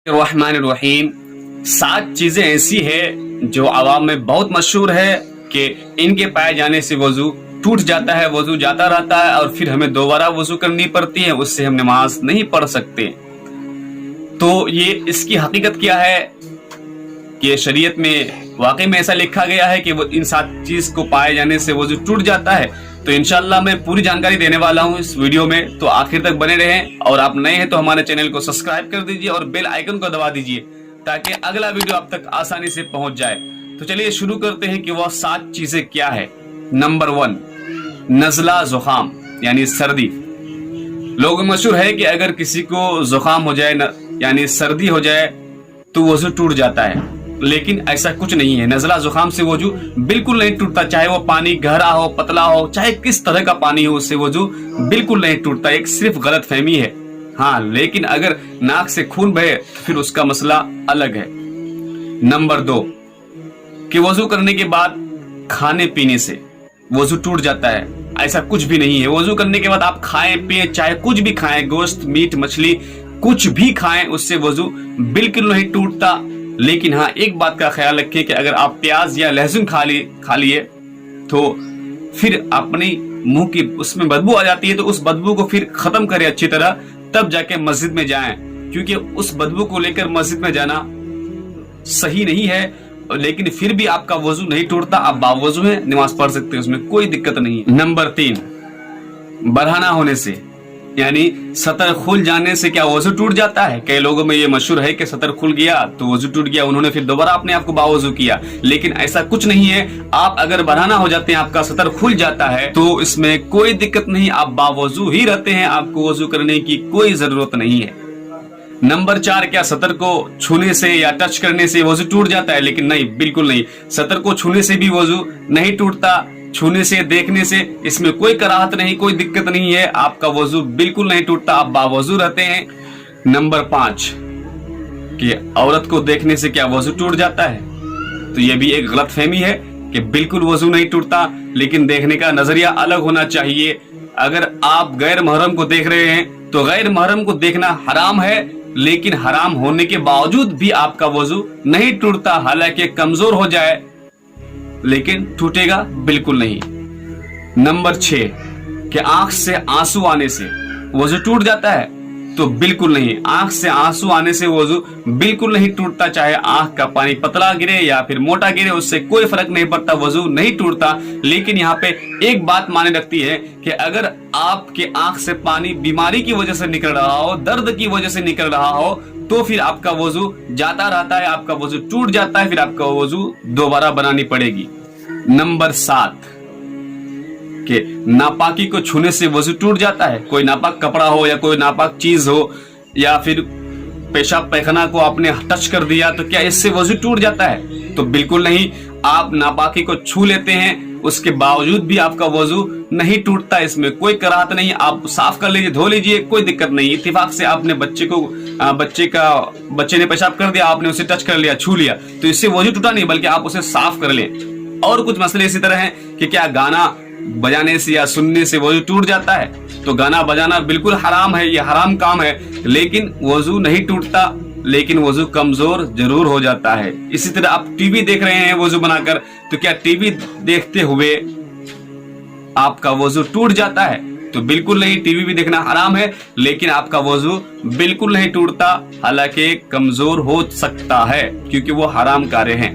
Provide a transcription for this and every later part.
الرحمن الرحیم 7 چیزیں ایسی ہے جو عوام میں بہت مشہور ہے کہ ان کے پائے جانے سے وضو ٹوٹ جاتا ہے، وضو جاتا رہتا ہے اور پھر ہمیں دوبارہ وضو کرنی پڑتی ہے، اس سے ہم نماز نہیں پڑھ سکتے۔ تو یہ اس کی حقیقت کیا ہے کہ شریعت میں واقعی میں ایسا لکھا گیا ہے کہ وہ ان 7 چیز کو پائے جانے سے وضو ٹوٹ جاتا ہے۔ تو انشاءاللہ میں پوری جانکاری دینے والا ہوں اس ویڈیو میں، تو آخر تک بنے رہیں، اور آپ نئے ہیں تو ہمارے چینل کو سبسکرائب کر دیجئے اور بیل آئیکن کو دبا دیجئے تاکہ اگلا ویڈیو آپ تک آسانی سے پہنچ جائے۔ تو چلیے شروع کرتے ہیں کہ وہ 7 چیزیں کیا ہے۔ نمبر 1، نزلہ زخام یعنی سردی۔ لوگوں میں مشہور ہے کہ اگر کسی کو زخام ہو جائے یعنی سردی ہو جائے تو وضو ٹوٹ جاتا ہے، لیکن ایسا کچھ نہیں ہے۔ نزلہ زخام سے وضو بالکل نہیں ٹوٹتا، چاہے وہ پانی گہرا ہو، پتلا ہو، چاہے کس طرح کا پانی ہو، اس سے وضو بالکل نہیں ٹوٹتا۔ ایک صرف غلط فہمی ہے۔ ہاں، لیکن اگر ناک سے خون بہے تو پھر اس کا مسئلہ الگ ہے۔ نمبر 2، کہ وضو کرنے کے بعد کھانے پینے سے وضو ٹوٹ جاتا ہے۔ ایسا کچھ بھی نہیں ہے۔ وضو کرنے کے بعد آپ کھائیں پییں، چاہے کچھ بھی کھائیں، گوشت، میٹ، مچھلی، کچھ بھی کھائیں، اس سے وضو بالکل نہیں ٹوٹتا۔ لیکن ہاں، ایک بات کا خیال رکھیں کہ اگر آپ پیاز یا لہسن کھا لیے تو پھر اپنی منہ کی اس میں بدبو آ جاتی ہے، تو اس بدبو کو پھر ختم کریں اچھی طرح، تب جا کے مسجد میں جائیں، کیونکہ اس بدبو کو لے کر مسجد میں جانا صحیح نہیں ہے۔ لیکن پھر بھی آپ کا وضو نہیں ٹوٹتا، آپ باوضو ہیں، نماز پڑھ سکتے ہیں، اس میں کوئی دقت نہیں ہے۔ نمبر 3، برہنہ ہونے سے یعنی سطر کھل جانے سے کیا وضو ٹوٹ جاتا ہے؟ کئی لوگوں میں یہ مشہور ہے کہ سطر کھل گیا تو وضو ٹوٹ گیا، انہوں نے پھر دوبارہ اپنے آپ کو باوضو کیا، لیکن ایسا کچھ نہیں ہے۔ آپ اگر برہنہ ہو جاتے ہیں، آپ کا سطر کھل جاتا ہے، تو اس میں کوئی دقت نہیں، آپ باوضو ہی رہتے ہیں، آپ کو وضو کرنے کی کوئی ضرورت نہیں ہے۔ نمبر 4، کیا سطر کو چھونے سے یا ٹچ کرنے سے وضو ٹوٹ جاتا ہے؟ لیکن نہیں، بالکل نہیں۔ سطر کو چھونے سے بھی وضو نہیں ٹوٹتا، چھونے سے، دیکھنے سے، اس میں کوئی کراہت نہیں، کوئی دقت نہیں ہے، آپ کا وضو بالکل نہیں ٹوٹتا، آپ باوضو رہتے ہیں۔ نمبر 5، کہ عورت کو دیکھنے سے کیا وضو ٹوٹ جاتا ہے؟ تو یہ بھی ایک غلط فہمی ہے کہ بالکل وضو نہیں ٹوٹتا، لیکن دیکھنے کا نظریہ الگ ہونا چاہیے۔ اگر آپ غیر محرم کو دیکھ رہے ہیں تو غیر محرم کو دیکھنا حرام ہے، لیکن حرام ہونے کے باوجود بھی آپ کا وضو نہیں ٹوٹتا، حالانکہ کمزور ہو جائے لیکن ٹوٹے گا بالکل نہیں۔ نمبر 6، کہ آنکھ سے آنسو آنے سے وضو ٹوٹ جاتا ہے؟ تو بالکل نہیں، آنکھ سے آنسو آنے سے وضو بالکل نہیں ٹوٹتا، چاہے آنکھ کا پانی پتلا گرے یا پھر موٹا گرے، اس سے کوئی فرق نہیں پڑتا، وضو نہیں ٹوٹتا۔ لیکن یہاں پہ ایک بات معنی رکھتی ہے کہ اگر آپ کے آنکھ سے پانی بیماری کی وجہ سے نکل رہا ہو، درد کی وجہ سے نکل رہا ہو، تو پھر آپ کا وضو جاتا رہتا ہے، آپ کا وضو ٹوٹ جاتا ہے، پھر آپ کا وضو دوبارہ بنانی پڑے گی۔ نمبر 7، کہ ناپاکی کو چھونے سے وضو ٹوٹ جاتا ہے۔ کوئی ناپاک کپڑا ہو یا کوئی ناپاک چیز ہو یا پھر پیشاب پیخانہ کو آپ نے ٹچ کر دیا تو کیا اس سے وضو ٹوٹ جاتا ہے؟ تو بالکل نہیں۔ آپ ناپاکی کو چھو لیتے ہیں، اس کے باوجود بھی آپ کا وضو نہیں ٹوٹتا، اس میں کوئی کراہت نہیں، آپ صاف کر لیجئے، دھو لیجئے، کوئی دقت نہیں۔ اتفاق سے آپ نے بچے نے پیشاب کر دیا، آپ نے اسے ٹچ کر لیا، چھو لیا، تو اس سے وضو ٹوٹا نہیں، بلکہ آپ اسے صاف کر لیں۔ اور کچھ مسئلے اسی طرح ہیں کہ کیا گانا بجانے سے یا سننے سے وضو ٹوٹ جاتا ہے؟ تو گانا بجانا بالکل حرام ہے، یہ حرام کام ہے، لیکن وضو نہیں ٹوٹتا، لیکن وضو کمزور ضرور ہو جاتا ہے۔ اسی طرح آپ ٹی وی دیکھ رہے ہیں وضو بنا کر، تو کیا ٹی وی دیکھتے ہوئے آپ کا وضو ٹوٹ جاتا ہے؟ تو بالکل نہیں، ٹی وی بھی دیکھنا حرام ہے، لیکن آپ کا وضو بالکل نہیں ٹوٹتا، حالانکہ کمزور ہو سکتا ہے کیونکہ وہ حرام کارے ہیں۔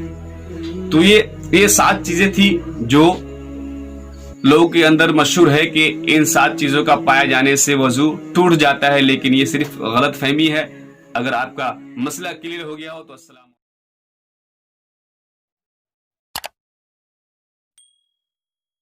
تو یہ 7 چیزیں تھی جو لوگوں کے اندر مشہور ہے کہ ان 7 چیزوں کا پائے جانے سے وضو ٹوٹ جاتا ہے، لیکن یہ صرف غلط فہمی ہے۔ اگر آپ کا مسئلہ کلیئر ہو گیا ہو تو السلام۔